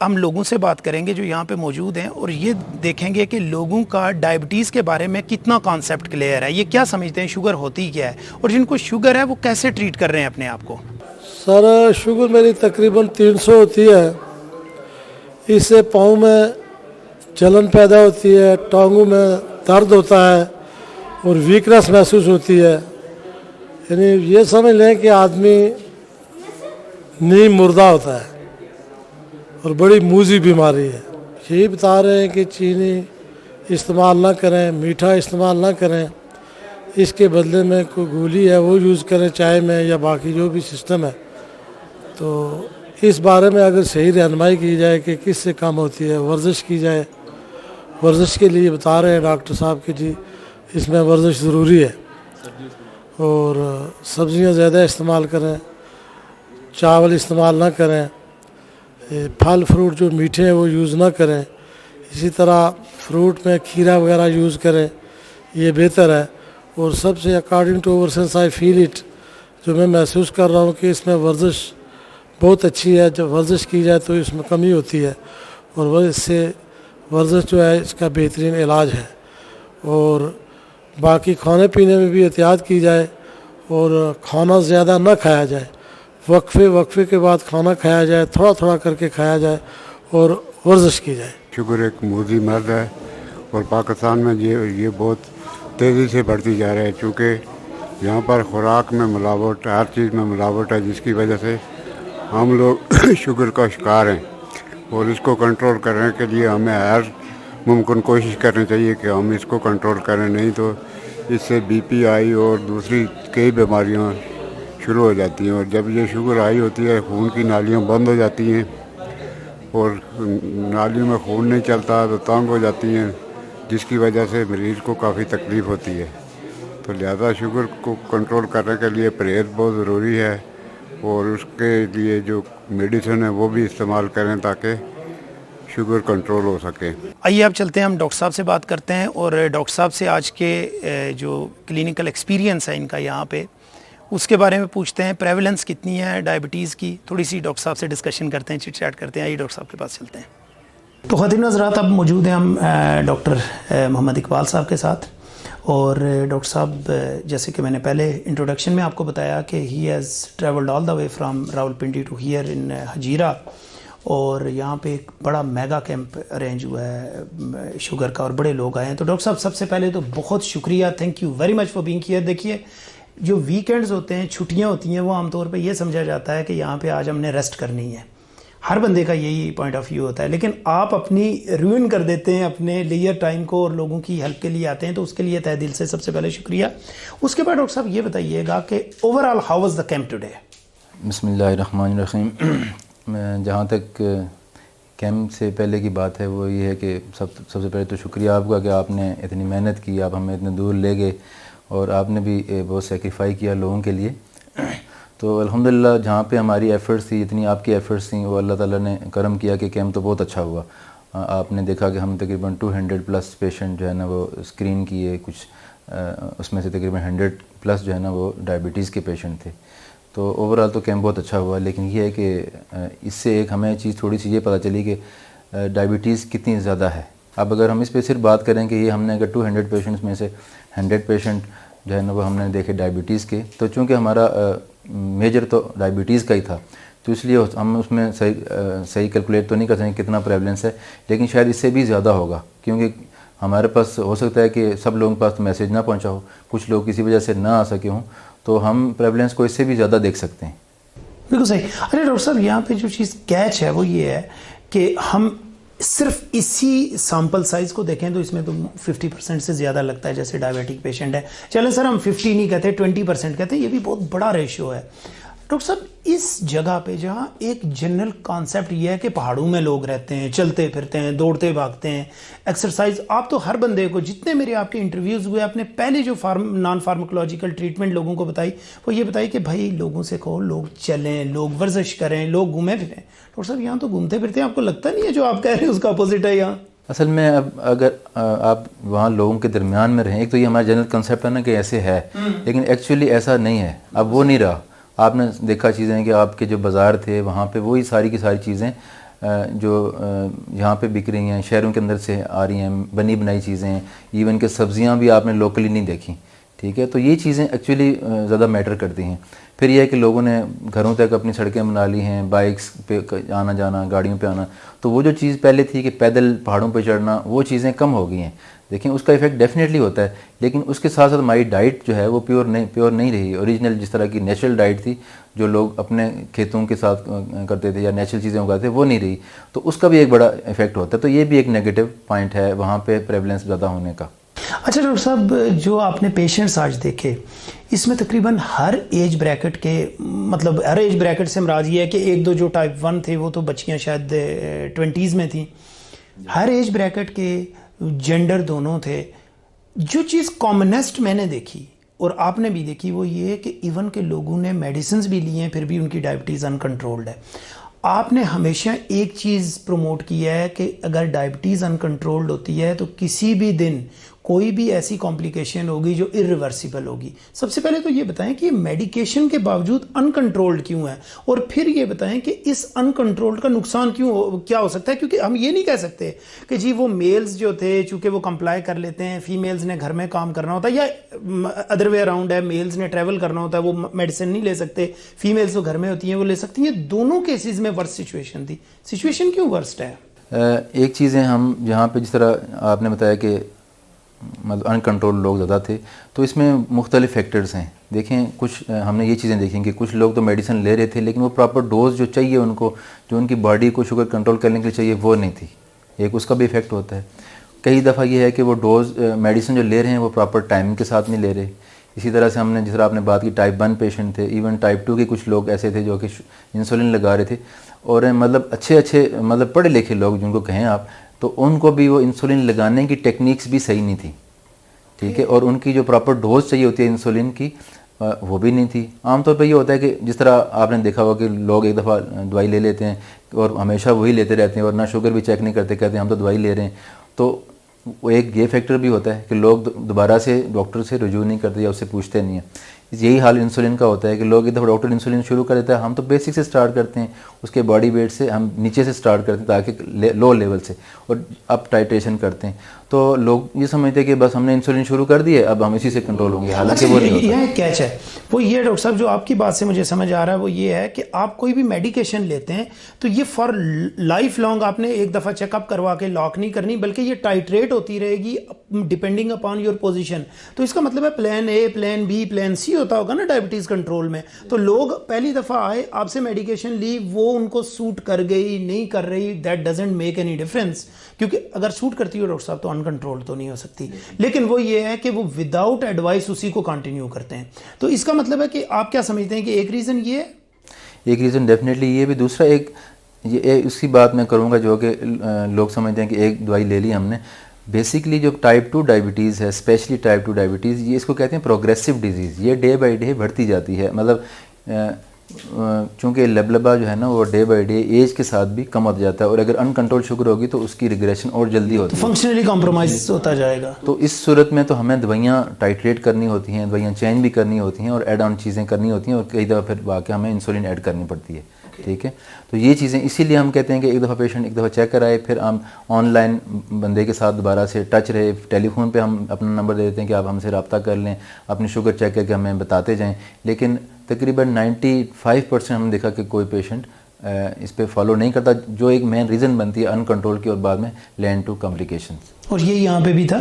ہم لوگوں سے بات کریں گے جو یہاں پہ موجود ہیں اور یہ دیکھیں گے کہ لوگوں کا ڈائبٹیز کے بارے میں کتنا کانسیپٹ کلیئر ہے, یہ کیا سمجھتے ہیں شوگر ہوتی کیا ہے, اور جن کو شوگر ہے وہ کیسے ٹریٹ کر رہے ہیں اپنے آپ کو. سر شوگر میری تقریباً 300 ہوتی ہے. اس سے پاؤں میں جلن پیدا ہوتی ہے, ٹانگوں میں درد ہوتا ہے اور ویکنس محسوس ہوتی ہے. یعنی یہ سمجھ لیں کہ آدمی نیم مردہ ہوتا ہے اور بڑی موذی بیماری ہے. یہی بتا رہے ہیں کہ چینی استعمال نہ کریں, میٹھا استعمال نہ کریں, اس کے بدلے میں کوئی گولی ہے وہ یوز کریں چائے میں یا باقی جو بھی سسٹم ہے. تو اس بارے میں اگر صحیح رہنمائی کی جائے کہ کس سے کم ہوتی ہے, ورزش کی جائے. ورزش کے لیے بتا رہے ہیں ڈاکٹر صاحب کہ جی اس میں ورزش ضروری ہے, اور سبزیاں زیادہ استعمال کریں, چاول استعمال نہ کریں, پھل فروٹ جو میٹھے ہیں وہ یوز نہ کریں. اسی طرح فروٹ میں کھیرا وغیرہ یوز کریں, یہ بہتر ہے. اور سب سے according to our sense I feel it, جو میں محسوس کر رہا ہوں کہ اس میں ورزش بہت اچھی ہے. جب ورزش کی جائے تو اس میں کمی ہوتی ہے, اور وہ اس سے ورزش جو ہے اس کا بہترین علاج ہے. اور باقی کھانے پینے میں بھی احتیاط کی جائے اور کھانا زیادہ نہ کھایا جائے. وقفے کے بعد کھانا کھایا جائے, تھوڑا تھوڑا کر کے کھایا جائے اور ورزش کی جائے. شوگر ایک موذی مرض ہے اور پاکستان میں یہ بہت تیزی سے بڑھتی جا رہا ہے, چونکہ یہاں پر خوراک میں ملاوٹ, ہر چیز میں ملاوٹ ہے, جس کی وجہ سے ہم لوگ شوگر کا شکار ہیں. اور اس کو کنٹرول کرنے کے لیے ہمیں ہر ممکن کوشش کرنی چاہیے کہ ہم اس کو کنٹرول کریں, نہیں تو اس سے بی پی آئی اور دوسری کئی بیماریاں شروع ہو جاتی ہیں. اور جب یہ شوگر ہائی ہوتی ہے خون کی نالیاں بند ہو جاتی ہیں اور نالیوں میں خون نہیں چلتا تو تنگ ہو جاتی ہیں, جس کی وجہ سے مریض کو کافی تکلیف ہوتی ہے. تو لہذا شوگر کو کنٹرول کرنے کے لیے پرہیز بہت ضروری ہے, اور اس کے لیے جو میڈیسن ہے وہ بھی استعمال کریں تاکہ شوگر کنٹرول ہو سکے. آئیے آپ چلتے ہیں, ہم ڈاکٹر صاحب سے بات کرتے ہیں اور ڈاکٹر صاحب سے آج کے جو کلینکل ایکسپیرینس ہے ان کا یہاں پہ اس کے بارے میں پوچھتے ہیں. پریولنس کتنی ہے ڈائبٹیز کی, تھوڑی سی ڈاکٹر صاحب سے ڈسکشن کرتے ہیں, چٹ چیٹ کرتے ہیں. آئیے ڈاکٹر صاحب کے پاس چلتے ہیں. تو خواتین حضرات, اب موجود ہیں ہم ڈاکٹر محمد اقبال صاحب کے ساتھ. اور ڈاکٹر صاحب جیسے کہ میں نے پہلے انٹروڈکشن میں آپ کو بتایا کہ he has travelled all the way from Rawalpindi to here in Hajira, اور یہاں پہ ایک بڑا میگا کیمپ ارینج ہوا ہے شوگر کا اور بڑے لوگ آئے ہیں. تو ڈاکٹر صاحب سب سے پہلے تو بہت شکریہ, thank you very much for being here. دیکھیے جو ویکینڈز ہوتے ہیں, چھٹیاں ہوتی ہیں, وہ عام طور پہ یہ سمجھا جاتا ہے کہ یہاں پہ آج ہم نے ریسٹ کرنی ہے. ہر بندے کا یہی پوائنٹ آف ویو ہوتا ہے, لیکن آپ اپنی روئن کر دیتے ہیں اپنے لیئر ٹائم کو اور لوگوں کی ہیلپ کے لیے آتے ہیں, تو اس کے لیے تہ دل سے سب سے پہلے شکریہ. اس کے بعد ڈاکٹر صاحب یہ بتائیے گا کہ over all how was the camp today. بسم اللہ الرحمن الرحیم. جہاں تک کیمپ سے پہلے کی بات ہے وہ یہ ہے کہ سب سے پہلے تو شکریہ آپ کا کہ آپ نے اتنی محنت کی, آپ ہمیں اتنے دور لے گئے اور آپ نے بھی بہت سیکریفائی کیا لوگوں کے لیے. تو الحمدللہ جہاں پہ ہماری ایفرٹس تھی, اتنی آپ کی ایفرٹس تھیں, وہ اللہ تعالیٰ نے کرم کیا کہ کیمپ تو بہت اچھا ہوا. آپ نے دیکھا کہ ہم تقریباً 200+ پیشنٹ جو ہے نا وہ اسکرین کیے, کچھ اس میں سے تقریباً 100+ جو ہے نا وہ ڈائبٹیز کے پیشنٹ تھے. تو اوور آل تو کیمپ بہت اچھا ہوا, لیکن یہ ہے کہ اس سے ایک ہمیں چیز تھوڑی سی یہ پتہ چلی کہ ڈائبٹیز کتنی زیادہ ہے. اب اگر ہم اس پہ صرف بات کریں کہ یہ ہم نے اگر 200 پیشنٹس میں سے 100 پیشنٹ جو ہے نا وہ ہم نے دیکھے ڈائبٹیز کے, تو چونکہ ہمارا میجر تو ڈائبٹیز کا ہی تھا, تو اس لیے ہم اس میں صحیح کیلکولیٹ تو نہیں کر سکیں کتنا پریولنس ہے, لیکن شاید اس سے بھی زیادہ ہوگا, کیونکہ ہمارے پاس ہو سکتا ہے کہ سب لوگوں کے پاس میسیج نہ پہنچا ہو, کچھ لوگ کسی وجہ سے نہ آ سکے ہوں, تو ہم پریولنس کو اس سے بھی زیادہ دیکھ سکتے ہیں. بالکل صحیح. ارے ڈاکٹر صاحب یہاں پہ جو چیز کیچ ہے وہ یہ ہے کہ ہم صرف اسی سیمپل سائز کو دیکھیں تو اس میں تو 50% سے زیادہ لگتا ہے جیسے ڈائبیٹک پیشنٹ ہے. چلیں سر ہم 50 نہیں کہتے, 20% کہتے ہیں, یہ بھی بہت بڑا ریشیو ہے. ڈاکٹر صاحب اس جگہ پہ جہاں ایک جنرل کانسیپٹ یہ ہے کہ پہاڑوں میں لوگ رہتے ہیں, چلتے پھرتے ہیں, دوڑتے بھاگتے ہیں, ایکسرسائز, آپ تو ہر بندے کو, جتنے میرے آپ کے انٹرویوز ہوئے, آپ نے پہلے جو نان فارماکولوجیکل ٹریٹمنٹ لوگوں کو بتائی وہ یہ بتائی کہ بھائی لوگوں سے کہو لوگ چلیں, لوگ ورزش کریں, لوگ گھومیں پھریں. ڈاکٹر صاحب یہاں تو گھومتے پھرتے ہیں, آپ کو لگتا نہیں ہے جو آپ کہہ رہے ہیں اس کا اپوزٹ ہے یہاں؟ اصل میں اب اگر آپ وہاں لوگوں کے درمیان میں رہیں, ایک تو یہ ہمارا جنرل کنسیپٹ ہے نا کہ ایسے ہے, لیکن ایکچولی ایسا نہیں ہے. اب وہ نہیں رہا. آپ نے دیکھا چیزیں کہ آپ کے جو بازار تھے وہاں پہ وہی ساری کی ساری چیزیں جو یہاں پہ بک رہی ہیں شہروں کے اندر سے آ رہی ہیں بنی بنائی چیزیں ہیں، ایون کہ سبزیاں بھی آپ نے لوکلی نہیں دیکھی، ٹھیک ہے. تو یہ چیزیں ایکچولی زیادہ میٹر کرتی ہیں. پھر یہ ہے کہ لوگوں نے گھروں تک اپنی سڑکیں بنا لی ہیں، بائکس پہ آنا جانا، گاڑیوں پہ آنا، تو وہ جو چیز پہلے تھی کہ پیدل پہاڑوں پہ چڑھنا، وہ چیزیں کم ہو گئی ہیں. دیکھیں اس کا ایفیکٹ ڈیفینیٹلی ہوتا ہے، لیکن اس کے ساتھ ساتھ ہماری ڈائٹ جو ہے وہ پیور نہیں رہی. اوریجنل جس طرح کی نیچرل ڈائٹ تھی جو لوگ اپنے کھیتوں کے ساتھ کرتے تھے یا نیچرل چیزیں اگاتے تھے، وہ نہیں رہی. تو اس کا بھی ایک بڑا ایفیکٹ ہوتا ہے. تو یہ بھی ایک نیگیٹو پوائنٹ ہے وہاں پہ پریولنس زیادہ ہونے کا. اچھا ڈاکٹر صاحب، جو آپ نے پیشنٹس آج دیکھے اس میں تقریباً ہر ایج بریکٹ کے، مطلب ہر ایج بریکٹ سے مراد یہ ہے کہ ایک دو جو ٹائپ 1 تھے وہ تو بچیاں شاید 20s میں تھیں، ہر ایج بریکٹ کے جینڈر دونوں تھے. جو چیز کامنسٹ میں نے دیکھی اور آپ نے بھی دیکھی وہ یہ ہے کہ ایون کہ لوگوں نے میڈیسنز بھی لی ہیں پھر بھی ان کی ڈائبٹیز انکنٹرولڈ ہے. آپ نے ہمیشہ ایک چیز پروموٹ کیا ہے کہ اگر ڈائبٹیز انکنٹرولڈ ہوتی ہے تو کسی بھی دن کوئی بھی ایسی کمپلیکیشن ہوگی جو irreversible ہوگی. سب سے پہلے تو یہ بتائیں کہ یہ میڈیکیشن کے باوجود انکنٹرولڈ کیوں ہے، اور پھر یہ بتائیں کہ اس انکنٹرولڈ کا نقصان کیا ہو سکتا ہے. کیونکہ ہم یہ نہیں کہہ سکتے کہ جی وہ میلز جو تھے چونکہ وہ کمپلائی کر لیتے ہیں، فیمیلز نے گھر میں کام کرنا ہوتا ہے یا ادر وے اراؤنڈ ہے، میلز نے ٹریول کرنا ہوتا ہے وہ میڈیسن نہیں لے سکتے، فیمیلز تو گھر میں ہوتی ہیں وہ لے سکتی ہیں. دونوں کیسز میں ورسٹ سچویشن تھی. سچویشن کیوں ورسٹ ہے؟ ایک چیزیں ہم یہاں پہ جس طرح آپ نے بتایا کہ مطلب ان کنٹرول لوگ زیادہ تھے، تو اس میں مختلف فیکٹرز ہیں. دیکھیں کچھ ہم نے یہ چیزیں دیکھیں کہ کچھ لوگ تو میڈیسن لے رہے تھے لیکن وہ پراپر ڈوز جو چاہیے ان کو، جو ان کی باڈی کو شوگر کنٹرول کرنے کے لیے چاہیے، وہ نہیں تھی. ایک اس کا بھی ایفیکٹ ہوتا ہے. کئی دفعہ یہ ہے کہ وہ ڈوز میڈیسن جو لے رہے ہیں وہ پراپر ٹائم کے ساتھ نہیں لے رہے. اسی طرح سے ہم نے جس طرح آپ نے بات کی ٹائپ 1 پیشنٹ تھے، ایون ٹائپ 2 کے کچھ لوگ ایسے تھے جو کہ انسولین لگا رہے تھے، اور مطلب اچھے مطلب پڑھے لکھے لوگ جن کو کہیں آپ، تو ان کو بھی وہ انسولین لگانے کی ٹیکنیکس بھی صحیح نہیں تھی، ٹھیک ہے. اور ان کی جو پراپر ڈوز چاہیے ہوتی ہے انسولین کی وہ بھی نہیں تھی. عام طور پہ یہ ہوتا ہے کہ جس طرح آپ نے دیکھا ہوا کہ لوگ ایک دفعہ دوائی لے لیتے ہیں اور ہمیشہ وہی لیتے رہتے ہیں اور نہ شوگر بھی چیک نہیں کرتے، کہتے ہیں ہم تو دوائی لے رہے ہیں. تو وہ ایک یہ فیکٹر بھی ہوتا ہے کہ لوگ دوبارہ سے ڈاکٹر سے رجوع نہیں کرتے یا اس سے پوچھتے نہیں ہیں. یہی حال انسولین کا ہوتا ہے کہ لوگ ایک دفعہ ڈاکٹر انسولین شروع کر دیتا ہے، ہم تو بیسک سے سٹارٹ کرتے ہیں، اس کے باڈی ویٹ سے ہم نیچے سے سٹارٹ کرتے ہیں تاکہ لو لیول سے، اور اپ ٹائٹریشن کرتے ہیں. تو لوگ یہ سمجھتے ہیں کہ بس ہم نے انسولین شروع کر دی ہے اب ہم اسی سے کنٹرول ہوں گے، حالانکہ وہ نہیں ہوتا. یہ کیچ ہے وہ یہ ڈاکٹر صاحب جو آپ کی بات سے مجھے سمجھ آ رہا ہے وہ یہ ہے کہ آپ کوئی بھی میڈیکیشن لیتے ہیں تو یہ فار لائف لانگ آپ نے ایک دفعہ چیک اپ کروا کے لاک نہیں کرنی، بلکہ یہ ٹائٹریٹ ہوتی رہے گی ڈپینڈنگ اپان یور پوزیشن. تو اس کا مطلب ہے plan a, plan be, plan سی ہوتا ہوگا نا ڈائبٹیز کنٹرول میں. تو لوگ پہلی دفعہ آئے آپ سے میڈیکیشن لی، وہ ان کو سوٹ کر گئی نہیں کر رہی، that doesn't make any difference. کیونکہ اگر سوٹ کرتی ہو ڈاکٹر صاحب تو انکنٹرول تو نہیں ہو سکتی، لیکن وہ یہ ہے کہ وہ وداؤٹ ایڈوائس اسی کو کنٹینیو کرتے ہیں. تو اس کا مطلب ہے کہ آپ کیا سمجھتے ہیں کہ ایک ریزن یہ ہے؟ ایک ریزن ڈیفینیٹلی یہ بھی. دوسرا ایک یہ اس کی بات میں کروں گا جو کہ لوگ سمجھتے ہیں کہ ایک دوائی لے لی ہم نے. بیسکلی جو ٹائپ 2 ڈائبٹیز ہے، اسپیشلی ٹائپ 2 ڈائبٹیز، یہ اس کو کہتے ہیں پروگریسو ڈیزیز. یہ ڈے بائی ڈے بڑھتی جاتی ہے، مطلب چونکہ لبلبا جو ہے نا وہ ڈے بائی ڈے ایج کے ساتھ بھی کم ہوتا جاتا ہے، اور اگر ان کنٹرول شوگر ہوگی تو اس کی ریگریشن اور جلدی ہوتی ہے، فنکشنلی کمپرومائز ہوتا جائے گا. تو اس صورت میں تو ہمیں دوائیاں ٹائٹریٹ کرنی ہوتی ہیں، دوائیاں چینج بھی کرنی ہوتی ہیں اور ایڈ آن چیزیں کرنی ہوتی ہیں، اور کئی دفعہ پھر واقعہ ہمیں انسولین ایڈ کرنی پڑتی ہے. ٹھیک ہے. تو یہ چیزیں اسی لیے ہم کہتے ہیں کہ ایک دفعہ پیشنٹ ایک دفعہ چیک کرائے، پھر ہم آن لائن بندے کے ساتھ دوبارہ سے ٹچ رہے. ٹیلی فون پہ ہم اپنا نمبر دے دیتے ہیں کہ آپ ہم سے رابطہ کر لیں، اپنی شوگر چیک کر کے ہمیں بتاتے جائیں. لیکن تقریباً 95% ہم نے دیکھا کہ کوئی پیشنٹ اس پہ فالو نہیں کرتا، جو ایک مین ریزن بنتی ہے ان کنٹرول کی اور بعد میں لینڈ ٹو کمپلیکیشنز. اور یہ یہاں پہ بھی تھا.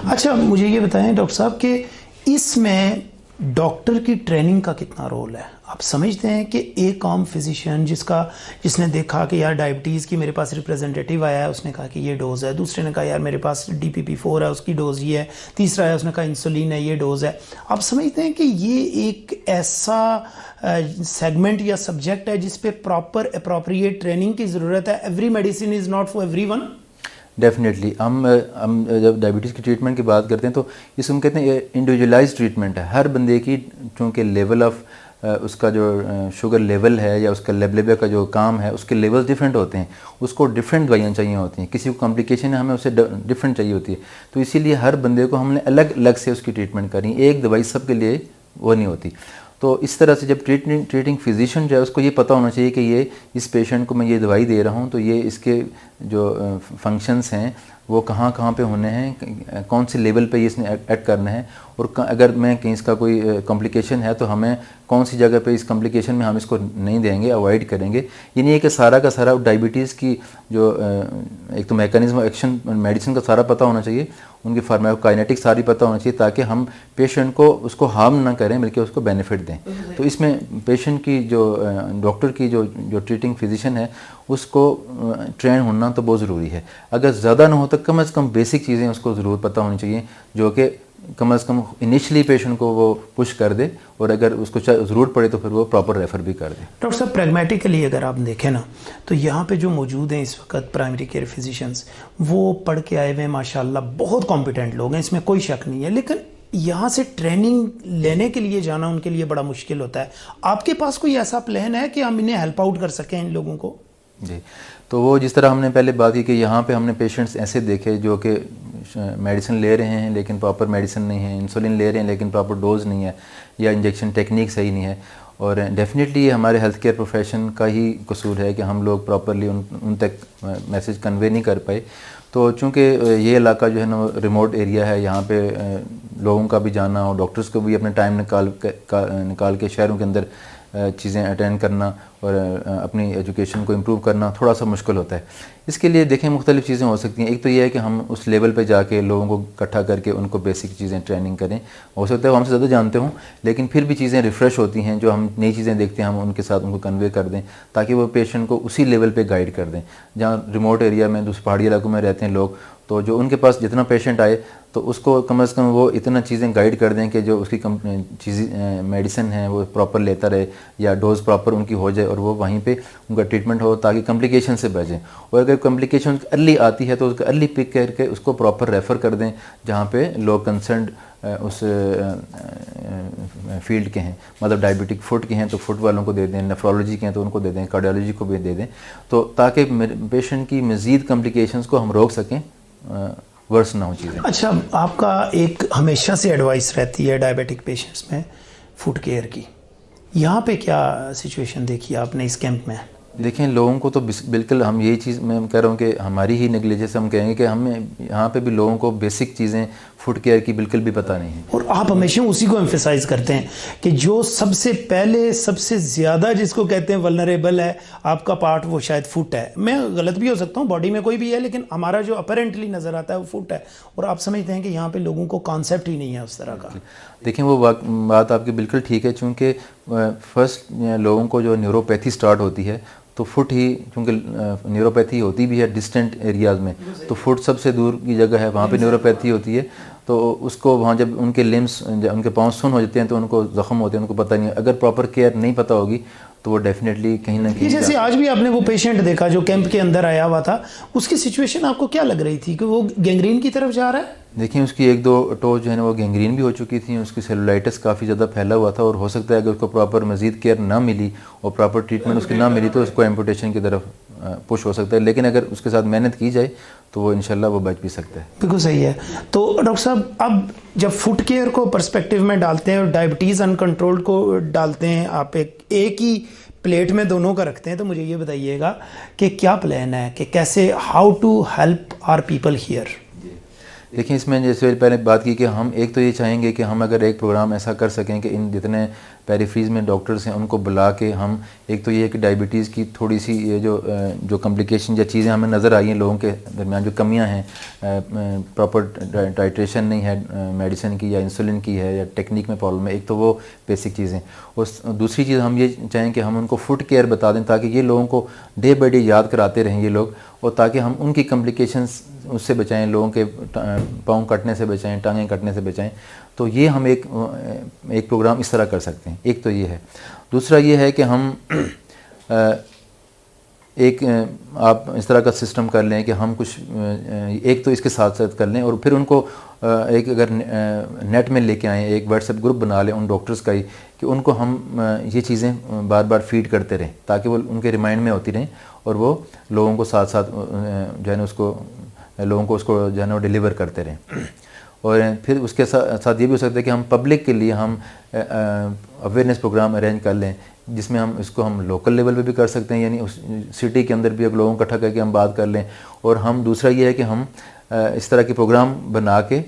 اچھا مجھے یہ بتائیں ڈاکٹر صاحب کہ اس میں ڈاکٹر کی ٹریننگ کا کتنا رول ہے؟ آپ سمجھتے ہیں کہ ایک عام فزیشین جس نے دیکھا کہ یار ڈائبٹیز کی میرے پاس ریپریزنٹیٹیو آیا ہے، اس نے کہا کہ یہ ڈوز ہے، دوسرے نے کہا یار میرے پاس DPP-4 ہے اس کی ڈوز یہ ہے، تیسرا ہے اس نے کہا انسولین ہے یہ ڈوز ہے. آپ سمجھتے ہیں کہ یہ ایک ایسا سیگمنٹ یا سبجیکٹ ہے جس پہ پراپر اپروپریٹ ٹریننگ کی ضرورت ہے؟ Every medicine is not for every one. Definitely ہم جب ڈائبٹیز کی ٹریٹمنٹ کی بات کرتے ہیں تو اس کو ہم کہتے ہیں انڈیویجولائز ٹریٹمنٹ ہے. ہر بندے کی چونکہ لیول آف اس کا جو شوگر لیول ہے یا اس کا لیبلیبیا کا جو کام ہے اس کے لیول ڈفرینٹ ہوتے ہیں، اس کو ڈفرینٹ دوائیاں چاہیے ہوتی ہیں. کسی کو کمپلیکیشن ہے ہمیں اسے ڈفرینٹ چاہیے ہوتی ہے. تو اسی لیے ہر بندے کو ہم نے الگ الگ سے اس کی ٹریٹمنٹ کرنی، ایک دوائی سب کے لیے وہ نہیں ہوتی. تو اس طرح سے جب ٹریٹنگ فزیشین جو ہے اس کو یہ پتہ ہونا چاہیے کہ یہ اس پیشنٹ کو میں یہ دوائی دے رہا ہوں تو یہ اس کے جو فنکشنز ہیں وہ کہاں پہ ہونے ہیں, کون سے لیول پہ یہ اس نے ایکٹ کرنا ہے, اور اگر میں کہیں اس کا کوئی کمپلیکیشن ہے تو ہمیں کون سی جگہ پہ اس کمپلیکیشن میں ہم اس کو نہیں دیں گے, اوائڈ کریں گے. یعنی یہ کہ سارا کا سارا ڈائبٹیز کی جو ایک تو میکانزم آف ایکشن میڈیسن کا سارا پتہ ہونا چاہیے, ان کی فارماکوکائنیٹک ساری پتہ ہونا چاہیے تاکہ ہم پیشنٹ کو اس کو ہارم نہ کریں بلکہ اس کو بینیفٹ دیں. تو اس میں پیشنٹ کی جو ڈاکٹر کی جو ٹریٹنگ فزیشین ہے اس کو ٹرین ہونا تو بہت ضروری ہے. اگر زیادہ نہ ہو تو کم از کم بیسک چیزیں اس کو ضرور پتہ ہونی چاہیے جو کہ کم از کم انیشلی پیشنٹ کو وہ پش کر دے, اور اگر اس کو ضرورت پڑے تو پھر وہ پراپر ریفر بھی کر دے. ڈاکٹر صاحب پریگمیٹیکلی اگر آپ دیکھیں نا تو یہاں پہ جو موجود ہیں اس وقت پرائمری کیئر فزیشینز وہ پڑھ کے آئے ہوئے ہیں ماشاءاللہ, بہت کمپیٹنٹ لوگ ہیں, اس میں کوئی شک نہیں ہے, لیکن یہاں سے ٹریننگ لینے کے لیے جانا ان کے لیے بڑا مشکل ہوتا ہے. آپ کے پاس کوئی ایسا پلان ہے کہ ہم انہیں ہیلپ آؤٹ کر سکیں ان لوگوں کو؟ جی, تو وہ جس طرح ہم نے پہلے بات کی کہ یہاں پہ ہم نے پیشنٹس ایسے دیکھے جو کہ میڈیسن لے رہے ہیں لیکن پراپر میڈیسن نہیں ہے, انسولین لے رہے ہیں لیکن پراپر ڈوز نہیں ہے, یا انجیکشن ٹیکنیک صحیح نہیں ہے. اور ڈیفینیٹلی یہ ہمارے ہیلتھ کیئر پروفیشن کا ہی قصور ہے کہ ہم لوگ پراپرلی ان تک میسیج کنوے نہیں کر پائے. تو چونکہ یہ علاقہ جو ہے نا ریموٹ ایریا ہے, یہاں پہ لوگوں کا بھی جانا اور ڈاکٹرز کو بھی اپنے ٹائم نکال کے شہروں کے اندر چیزیں اٹینڈ کرنا اور اپنی ایجوکیشن کو امپروو کرنا تھوڑا سا مشکل ہوتا ہے. اس کے لیے دیکھیں مختلف چیزیں ہو سکتی ہیں. ایک تو یہ ہے کہ ہم اس لیول پہ جا کے لوگوں کو اکٹھا کر کے ان کو بیسک چیزیں ٹریننگ کریں. ہو سکتا ہے وہ ہم سے زیادہ جانتے ہوں لیکن پھر بھی چیزیں ریفریش ہوتی ہیں, جو ہم نئی چیزیں دیکھتے ہیں ہم ان کے ساتھ ان کو کنوے کر دیں تاکہ وہ پیشنٹ کو اسی لیول پہ گائیڈ کر دیں. جہاں ریموٹ ایریا میں دوسرے پہاڑی علاقوں میں رہتے ہیں لوگ, تو جو ان کے پاس جتنا پیشنٹ آئے تو اس کو کم از کم وہ اتنا چیزیں گائیڈ کر دیں کہ جو اس کی میڈیسن ہے وہ پراپر لیتا رہے, یا ڈوز پراپر ان کی ہو جائے اور وہ وہیں پہ ان کا ٹریٹمنٹ ہو تاکہ کمپلیکیشن سے بچیں. اور اگر کمپلیکیشن ارلی آتی ہے تو اس کا ارلی پک کر کے اس کو پراپر ریفر کر دیں جہاں پہ لوگ کنسرنڈ اس فیلڈ کے ہیں, مطلب ڈائبٹک فوڈ کے ہیں تو فوڈ والوں کو دے دیں, نیفرولوجی کے ہیں تو ان کو دے دیں, کارڈیالوجی کو بھی دے دیں, تو تاکہ پیشنٹ کی مزید کمپلیکیشنز کو ہم روک سکیں, ورس نہ ہو چیزیں. اچھا, آپ کا ایک ہمیشہ سے ایڈوائس رہتی ہے ڈائبیٹک پیشنٹس میں فوڈ کیئر کی, یہاں پہ کیا سچویشن دیکھی آپ نے اس کیمپ میں؟ دیکھیں لوگوں کو تو بالکل ہم یہی چیز میں کہہ رہا ہوں کہ ہماری ہی نیگلیجنس ہم کہیں گے کہ ہمیں یہاں پہ بھی لوگوں کو بیسک چیزیں فوڈ کیئر کی بالکل بھی پتہ نہیں ہے. اور آپ ہمیشہ اسی کو ایمفیسائز کرتے ہیں کہ جو سب سے پہلے سب سے زیادہ جس کو کہتے ہیں ولنریبل ہے آپ کا پارٹ, وہ شاید فوٹ ہے. میں غلط بھی ہو سکتا ہوں, باڈی میں کوئی بھی ہے, لیکن ہمارا جو اپیرنٹلی نظر آتا ہے وہ فوٹ ہے, اور آپ سمجھتے ہیں کہ یہاں پہ لوگوں کو کانسیپٹ ہی نہیں ہے اس طرح کا. دیکھیں وہ بات آپ کی بالکل ٹھیک ہے, چونکہ فرسٹ لوگوں کو جو نیوروپیتھی سٹارٹ ہوتی ہے تو فٹ ہی, چونکہ نیوروپیتھی ہوتی بھی ہے ڈسٹنٹ ایریاز میں, تو فٹ سب سے دور کی جگہ ہے, وہاں پہ نیوروپیتھی ہوتی ہے. تو اس کو وہاں جب ان کے لمس ان کے پاؤں سن ہو جاتے ہیں تو ان کو زخم ہوتے ہیں, ان کو پتہ نہیں ہے. اگر پراپر کیئر نہیں پتہ ہوگی تو وہ ڈیفینیٹلی کہیں نہ کہیں. جیسے آج بھی آپ نے وہ پیشنٹ دیکھا جو کیمپ کے اندر آیا ہوا تھا, اس کی سچویشن آپ کو کیا لگ رہی تھی کہ وہ گینگرین کی طرف جا رہا ہے؟ دیکھیں اس کی ایک دو ٹو جو ہے نا وہ گینگرین بھی ہو چکی تھیں, اس کی سیلولائٹس کافی زیادہ پھیلا ہوا تھا, اور ہو سکتا ہے اگر اس کو پراپر مزید کیئر نہ ملی اور پراپر ٹریٹمنٹ اس کی نہ ملی تو اس کو ایمپوٹیشن کی طرف پش ہو سکتا ہے. لیکن اگر اس کے ساتھ محنت کی جائے تو وہ انشاءاللہ وہ بچ بھی سکتا ہے. بالکل صحیح ہے. تو ڈاکٹر صاحب اب جب فوڈ کیئر کو پرسپیکٹیو میں ڈالتے ہیں اور ڈائبٹیز انکنٹرول کو ڈالتے ہیں, آپ ایک ہی پلیٹ میں دونوں کا رکھتے ہیں, تو مجھے یہ بتائیے گا کہ کیا پلان ہے کہ کیسے how to help our people here? دیکھیں اس میں جیسے پہلے بات کی کہ ہم ایک تو یہ چاہیں گے کہ ہم اگر ایک پروگرام ایسا کر سکیں کہ ان جتنے پیریفریز میں ڈاکٹرز ہیں ان کو بلا کے ہم ایک تو یہ کہ ڈائبٹیز کی تھوڑی سی یہ جو کمپلیکیشن یا چیزیں ہمیں نظر آئی ہیں لوگوں کے درمیان, جو کمیاں ہیں, پراپر ٹائٹریشن نہیں ہے میڈیسن کی یا انسولین کی ہے یا ٹیکنیک میں پرابلم ہے, ایک تو وہ بیسک چیزیں. اور دوسری چیز ہم یہ چاہیں کہ ہم ان کو فوڈ کیئر بتا دیں تاکہ یہ لوگوں کو ڈے بائی ڈے یاد کراتے رہیں یہ لوگ, اور تاکہ ہم ان کی کمپلیکیشنز اس سے بچائیں, لوگوں کے پاؤں کٹنے سے بچائیں, ٹانگیں کٹنے سے بچائیں. تو یہ ہم ایک پروگرام اس طرح کر سکتے ہیں. ایک تو یہ ہے. دوسرا یہ ہے کہ ہم ایک آپ اس طرح کا سسٹم کر لیں کہ ہم کچھ ایک تو اس کے ساتھ ساتھ کر لیں, اور پھر ان کو ایک اگر نیٹ میں لے کے آئیں, ایک واٹس ایپ گروپ بنا لیں ان ڈاکٹرز کا ہی, کہ ان کو ہم یہ چیزیں بار بار فیڈ کرتے رہیں تاکہ وہ ان کے ریمائنڈ میں ہوتی رہیں, اور وہ لوگوں کو ساتھ ساتھ جو ہے نا اس کو جو ہے نا وہ ڈیلیور کرتے رہیں. اور پھر اس کے ساتھ یہ بھی ہو سکتا ہے کہ ہم پبلک کے لیے ہم اویئرنیس پروگرام ارینج کر لیں جس میں ہم لوکل لیول پہ بھی کر سکتے ہیں, یعنی اس سٹی کے اندر بھی اب لوگوں کو اکٹھا کر کے ہم بات کر لیں. اور ہم دوسرا یہ ہے کہ ہم اس طرح کے پروگرام بنا کے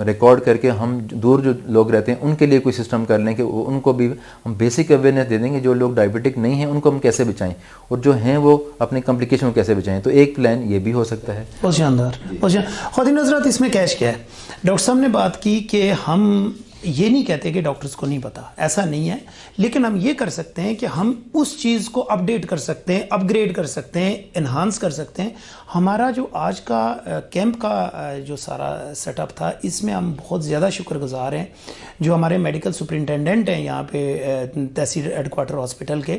ریکارڈ کر کے ہم دور جو لوگ رہتے ہیں ان کے لیے کوئی سسٹم کر لیں کہ ان کو بھی ہم بیسک اویئرنیس دے دیں گے. جو لوگ ڈائبیٹک نہیں ہیں ان کو ہم کیسے بچائیں, اور جو ہیں وہ اپنے کمپلیکیشن کو کیسے بچائیں. تو ایک پلان یہ بھی ہو سکتا ہے. بہت شاندار. خواتین حضرات, اس میں کیش کیا ہے؟ ڈاکٹر صاحب نے بات کی کہ ہم یہ نہیں کہتے کہ ڈاکٹرز کو نہیں پتا, ایسا نہیں ہے, لیکن ہم یہ کر سکتے ہیں کہ ہم اس چیز کو اپڈیٹ کر سکتے ہیں, اپ گریڈ کر سکتے ہیں, انہانس کر سکتے ہیں. ہمارا جو آج کا کیمپ کا جو سارا سیٹ اپ تھا, اس میں ہم بہت زیادہ شکر گزار ہیں جو ہمارے میڈیکل سپرنٹینڈنٹ ہیں یہاں پہ تحصیل ہیڈ کوارٹر ہاسپٹل کے.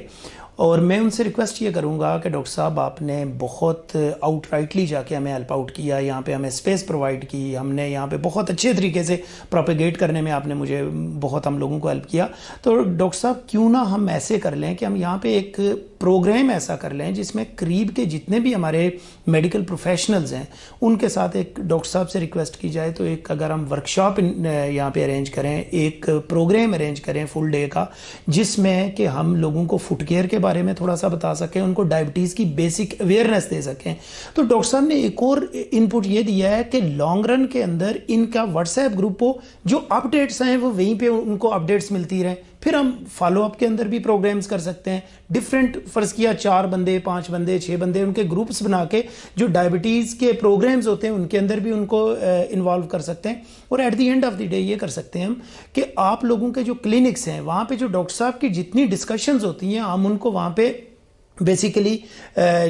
اور میں ان سے ریکویسٹ یہ کروں گا کہ ڈاکٹر صاحب آپ نے بہت آؤٹ رائٹلی جا کے ہمیں ہیلپ آؤٹ کیا, یہاں پہ ہمیں اسپیس پرووائڈ کی, ہم نے یہاں پہ بہت اچھے طریقے سے پروپیگیٹ کرنے میں آپ نے مجھے بہت ہم لوگوں کو ہیلپ کیا. تو ڈاکٹر صاحب کیوں نہ ہم ایسے کر لیں کہ ہم یہاں پہ ایک پروگرام ایسا کر لیں جس میں قریب کے جتنے بھی ہمارے میڈیکل پروفیشنلز ہیں ان کے ساتھ ایک ڈاکٹر صاحب سے ریکویسٹ کی جائے تو ایک اگر ہم ورکشاپ یہاں پہ ارینج کریں, ایک پروگرام ارینج کریں فل ڈے کا, جس میں کہ ہم لوگوں کو فٹ کیئر کے بارے میں تھوڑا سا بتا سکیں, ان کو ڈائبٹیز کی بیسک اویئرنیس دے سکیں. تو ڈاکٹر صاحب نے ایک اور ان پٹ یہ دیا ہے کہ لانگ رن کے اندر ان کا واٹس ایپ گروپ ہو, جو اپڈیٹس ہیں وہ وہیں پہ ان کو اپڈیٹس ملتی رہیں. پھر ہم فالو اپ کے اندر بھی پروگرامز کر سکتے ہیں, ڈفرینٹ فرض کیا 4 بندے 5 بندے 6 بندے ان کے گروپس بنا کے جو ڈائبٹیز کے پروگرامز ہوتے ہیں ان کے اندر بھی ان کو انوالو کر سکتے ہیں. اور at the end of the day یہ کر سکتے ہیں ہم کہ آپ لوگوں کے جو کلینکس ہیں وہاں پہ جو ڈاکٹر صاحب کی جتنی ڈسکشنز ہوتی ہیں ہم ان کو وہاں پہ بیسیکلی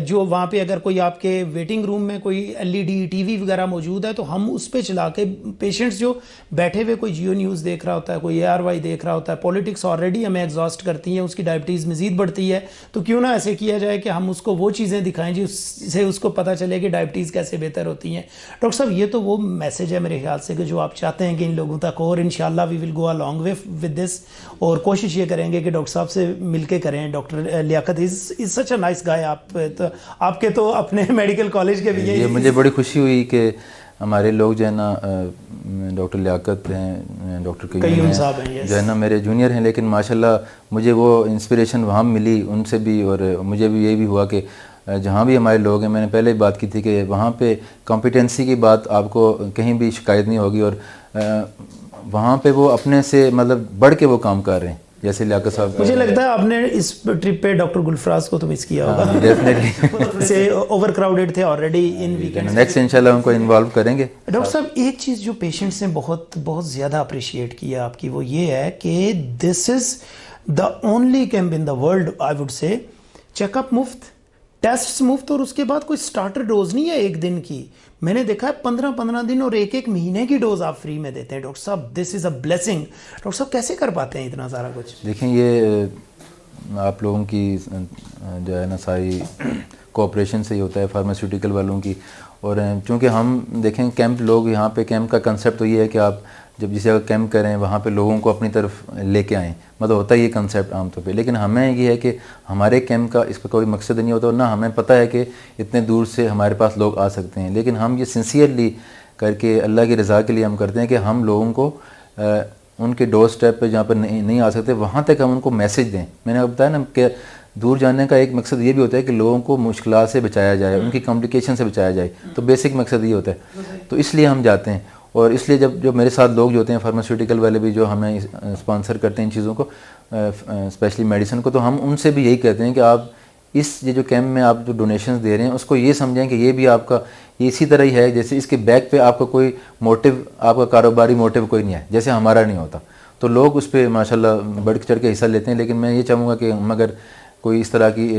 جو وہاں پہ اگر کوئی آپ کے ویٹنگ روم میں کوئی L E D T V وغیرہ موجود ہے تو ہم اس پہ چلا کے پیشنٹس جو بیٹھے ہوئے کوئی جیو نیوز دیکھ رہا ہوتا ہے, کوئی اے آر وائی دیکھ رہا ہوتا ہے, پولیٹکس آلریڈی ہمیں ایگزاسٹ کرتی ہیں, اس کی ڈائبٹیز مزید بڑھتی ہے, تو کیوں نہ ایسے کیا جائے کہ ہم اس کو وہ چیزیں دکھائیں جس سے اس کو پتہ چلے کہ ڈائبٹیز کیسے بہتر ہوتی ہیں. ڈاکٹر صاحب یہ تو وہ میسیج ہے میرے خیال سے کہ جو آپ چاہتے ہیں کہ ان لوگوں تک, اور انشاءاللہ وی ول گو a long way with this, اور کوشش یہ کریں گے کہ ڈاکٹر صاحب سے مل کے کریں. Doctor Liaquat is such a nice guy. آپ کے تو اپنے میڈیکل کالج کے بھی ہیں. یہ مجھے بڑی خوشی ہوئی کہ ہمارے لوگ جو ہے نا ڈاکٹر لیاقت ہیں, ڈاکٹر قیوم صاحب ہیں جو ہے نا میرے جونیئر ہیں, لیکن ماشاءاللہ مجھے وہ انسپریشن وہاں ملی ان سے بھی, اور مجھے بھی یہ بھی ہوا کہ جہاں بھی ہمارے لوگ ہیں, میں نے پہلے ہی بات کی تھی کہ وہاں پہ کمپیٹنسی کی بات آپ کو کہیں بھی شکایت نہیں ہوگی, اور وہاں پہ وہ اپنے سے مطلب بڑھ کے وہ کام کر رہے ہیں. جیسے لیاقت صاحب مجھے لگتا ہے آپ نے اس ٹرپ پہ ڈاکٹر گلفراز کو تو مس کیا ہوگا. ڈیفینیٹلی سے اوور کراؤڈڈ تھے آلریڈی ان ویکینڈ. نیکسٹ انشاءاللہ ان کو انوالو کریں گے. ڈاکٹر صاحب ایک چیز جو پیشنٹس نے بہت زیادہ اپریشیٹ کیا آپ کی, وہ یہ ہے کہ this is the only camp in the world I would say, checkup مفت, ٹیسٹس مفت, اور اس کے بعد کوئی سٹارٹر ڈوز نہیں ہے ایک دن کی. میں نے دیکھا ہے 15 دن اور ایک مہینے کی ڈوز آپ فری میں دیتے ہیں. ڈاکٹر صاحب دس از اے بلیسنگ. ڈاکٹر صاحب کیسے کر پاتے ہیں اتنا سارا کچھ؟ دیکھیں یہ آپ لوگوں کی جو ہے نا ساری کوآپریشن سے ہی ہوتا ہے, فارماسیوٹیکل والوں کی. اور چونکہ ہم دیکھیں کیمپ لوگ یہاں پہ کیمپ کا کنسیپٹ تو یہ ہے کہ آپ جب جسے اگر کیمپ کریں وہاں پہ لوگوں کو اپنی طرف لے کے آئیں, مطلب ہوتا ہے یہ کنسیپٹ عام طور پہ. لیکن ہمیں یہ ہے کہ ہمارے کیمپ کا اس کا کوئی مقصد نہیں ہوتا, اور نہ ہمیں پتہ ہے کہ اتنے دور سے ہمارے پاس لوگ آ سکتے ہیں. لیکن ہم یہ سنسیئرلی کر کے اللہ کی رضا کے لیے ہم کرتے ہیں کہ ہم لوگوں کو ان کے ڈور اسٹیپ پہ جہاں پر نہیں آ سکتے وہاں تک ہم ان کو میسج دیں. میں نے بتایا نا کہ دور جانے کا ایک مقصد یہ بھی ہوتا ہے کہ لوگوں کو مشکلات سے بچایا جائے, ان کی کمپلیکیشن سے بچایا جائے. تو بیسک مقصد یہ ہوتا ہے, تو اس لیے ہم جاتے ہیں. اور اس لیے جو میرے ساتھ لوگ جو ہوتے ہیں فارماسیوٹیکل والے بھی جو ہمیں اسپانسر کرتے ہیں ان چیزوں کو, اسپیشلی میڈیسن کو, تو ہم ان سے بھی یہی کہتے ہیں کہ آپ اس یہ جو کیمپ میں آپ جو ڈونیشنز دے رہے ہیں اس کو یہ سمجھیں کہ یہ بھی آپ کا یہ اسی طرح ہی ہے جیسے اس کے بیک پہ آپ کا کوئی موٹیو, آپ کا کاروباری موٹیو کوئی نہیں ہے جیسے ہمارا نہیں ہوتا. تو لوگ اس پہ ماشاءاللہ بڑھ چڑھ کے حصہ لیتے ہیں. لیکن میں یہ چاہوں گا کہ ہم اگر کوئی اس طرح کی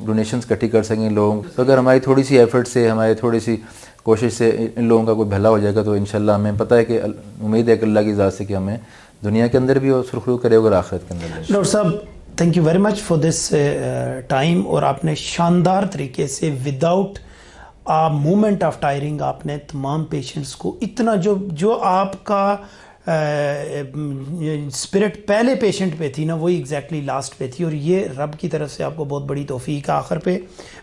ڈونیشنز اکٹھی کر سکیں لوگوں, تو اگر ہماری تھوڑی سی ایفرٹ سے, ہماری تھوڑی سی کوشش سے ان لوگوں کا کوئی بھلا ہو جائے گا, تو انشاءاللہ ہمیں پتہ ہے کہ امید ہے کہ اللہ کی ذات سے کہ ہمیں دنیا کے اندر بھی سرخرو کرے گا اور آخرت کے اندر بھی. ڈاکٹر صاحب thank you very much for this time, اور آپ نے شاندار طریقے سے وداؤٹ مومنٹ آف ٹائرنگ آپ نے تمام پیشنٹس کو اتنا جو آپ کا اسپرٹ پہلے پیشنٹ پہ تھی نا وہی ایگزیکٹلی لاسٹ پہ تھی, اور یہ رب کی طرف سے آپ کو بہت بڑی توفیق ہے. آخر پہ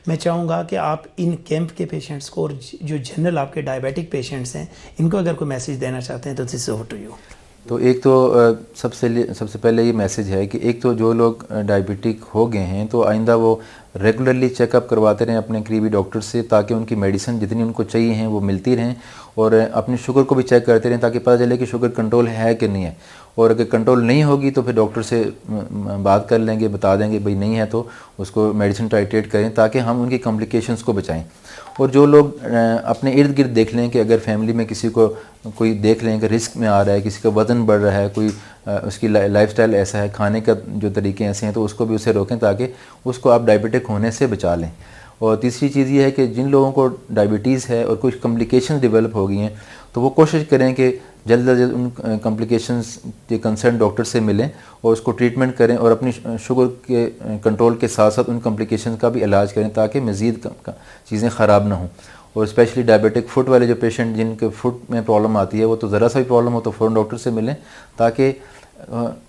میں چاہوں گا کہ آپ ان کیمپ کے پیشنٹس کو اور جو جنرل آپ کے ڈائبیٹک پیشنٹس ہیں ان کو اگر کوئی میسیج دینا چاہتے ہیں تو دس از اوور ٹو یو. تو ایک تو سب سے پہلے یہ میسیج ہے کہ ایک تو جو لوگ ڈائبٹک ہو گئے ہیں تو آئندہ وہ ریگولرلی چیک اپ کرواتے رہیں اپنے قریبی ڈاکٹر سے، تاکہ ان کی میڈیسن جتنی ان کو چاہیے ہیں وہ ملتی رہیں، اور اپنی شوگر کو بھی چیک کرتے رہیں تاکہ پتہ چلے کہ شوگر کنٹرول ہے کہ نہیں ہے، اور اگر کنٹرول نہیں ہوگی تو پھر ڈاکٹر سے بات کر لیں گے، بتا دیں گے بھئی نہیں ہے تو اس کو میڈیسن ٹائٹریٹ کریں تاکہ ہم ان کی کمپلیکیشنز کو بچائیں۔ اور جو لوگ اپنے ارد گرد دیکھ لیں کہ اگر فیملی میں کسی کو کوئی دیکھ لیں کہ رسک میں آ رہا ہے، کسی کا وزن بڑھ رہا ہے، کوئی اس کی لائف سٹائل ایسا ہے، کھانے کا جو طریقے ایسے ہیں، تو اس کو بھی اسے روکیں تاکہ اس کو آپ ڈائبٹک ہونے سے بچا لیں۔ اور تیسری چیز یہ ہے کہ جن لوگوں کو ڈائبٹیز ہے اور کچھ کمپلیکیشنز ڈیولپ ہو گئی ہیں تو وہ کوشش کریں کہ جلد از جلد ان کمپلیکیشنز کے کنسرن ڈاکٹر سے ملیں اور اس کو ٹریٹمنٹ کریں، اور اپنی شوگر کے کنٹرول کے ساتھ ساتھ ان کمپلیکیشنز کا بھی علاج کریں تاکہ مزید چیزیں خراب نہ ہوں۔ اور اسپیشلی ڈائبٹک فٹ والے جو پیشنٹ جن کے فٹ میں پرابلم آتی ہے، وہ تو ذرا سا بھی پرابلم ہو تو فوراً ڈاکٹر سے ملیں تاکہ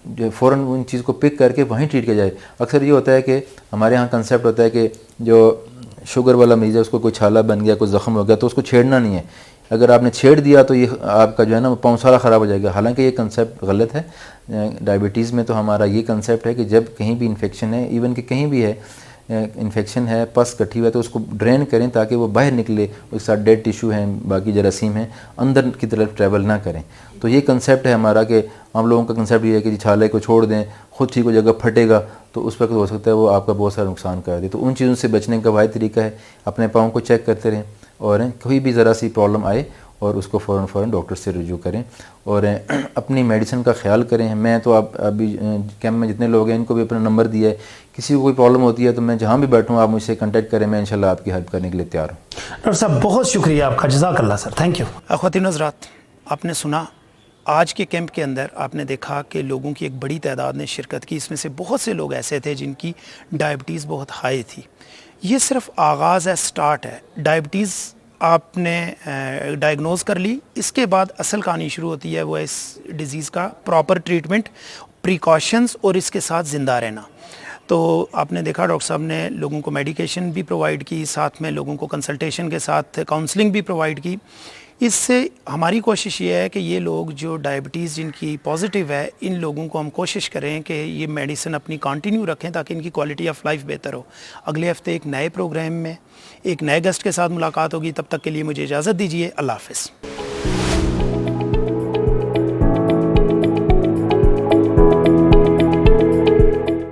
جو فوراً ان چیز کو پک کر کے وہیں ٹریٹ کیا جائے۔ اکثر یہ ہوتا ہے کہ ہمارے ہاں کنسیپٹ ہوتا ہے کہ جو شوگر والا مریض ہے اس کو کوئی چھالا بن گیا، کوئی زخم ہو گیا تو اس کو چھیڑنا نہیں ہے، اگر آپ نے چھیڑ دیا تو یہ آپ کا جو ہے نا وہ پاؤں سارا خراب ہو جائے گا، حالانکہ یہ کنسیپٹ غلط ہے۔ ڈائبٹیز میں تو ہمارا یہ کنسیپٹ ہے کہ جب کہیں بھی انفیکشن ہے، ایون کہ کہیں بھی ہے انفیکشن ہے، پس کٹھی ہوا ہے، تو اس کو ڈرین کریں تاکہ وہ باہر نکلے، اس کے ساتھ ڈیڈ ٹیشو ہیں، باقی جراثیم ہیں، اندر کی طرف ٹریول نہ کریں۔ تو یہ کنسیپٹ ہے ہمارا کہ ہم لوگوں کا کنسیپٹ یہ ہے کہ چھالے کو چھوڑ دیں، خود ٹھیک ہو جائے گا، پھٹے گا تو اس وقت ہو سکتا ہے وہ آپ کا بہت سارا نقصان کر دے۔ تو ان چیزوں سے بچنے کا واحد طریقہ ہے اپنے پاؤں کو چیک کرتے رہیں، اور کوئی بھی ذرا سی پرابلم آئے اور اس کو فوراً ڈاکٹر سے رجوع کریں، اور اپنی میڈیسن کا خیال کریں۔ میں تو ابھی کیمپ میں جتنے لوگ ہیں ان کو بھی اپنا نمبر دیا ہے، کسی کو کوئی پرابلم ہوتی ہے تو میں جہاں بھی بیٹھوں آپ مجھ سے کنٹیکٹ کریں، میں انشاءاللہ آپ کی ہیلپ کرنے کے لیے تیار ہوں۔ ڈاکٹر صاحب بہت شکریہ آپ کا، جزاک اللہ سر، تھینک یو۔ خواتین حضرات، آپ نے سنا آج کے کیمپ کے اندر، آپ نے دیکھا کہ لوگوں کی ایک بڑی تعداد نے شرکت کی، اس میں سے بہت سے لوگ ایسے تھے جن کی ڈائبٹیز بہت ہائی تھی۔ یہ صرف آغاز ہے، سٹارٹ ہے۔ ڈائبٹیز آپ نے ڈائگنوز کر لی، اس کے بعد اصل کہانی شروع ہوتی ہے، وہ اس ڈیزیز کا پراپر ٹریٹمنٹ، پریکاشنز اور اس کے ساتھ زندہ رہنا۔ تو آپ نے دیکھا ڈاکٹر صاحب نے لوگوں کو میڈیکیشن بھی پرووائڈ کی، ساتھ میں لوگوں کو کنسلٹیشن کے ساتھ کاؤنسلنگ بھی پرووائڈ کی۔ اس سے ہماری کوشش یہ ہے کہ یہ لوگ جو ڈائبٹیز جن کی پازیٹیو ہے، ان لوگوں کو ہم کوشش کریں کہ یہ میڈیسن اپنی کنٹینیو رکھیں تاکہ ان کی کوالٹی آف لائف بہتر ہو۔ اگلے ہفتے ایک نئے پروگرام میں ایک نئے گیسٹ کے ساتھ ملاقات ہوگی، تب تک کے لیے مجھے اجازت دیجیے، اللہ حافظ۔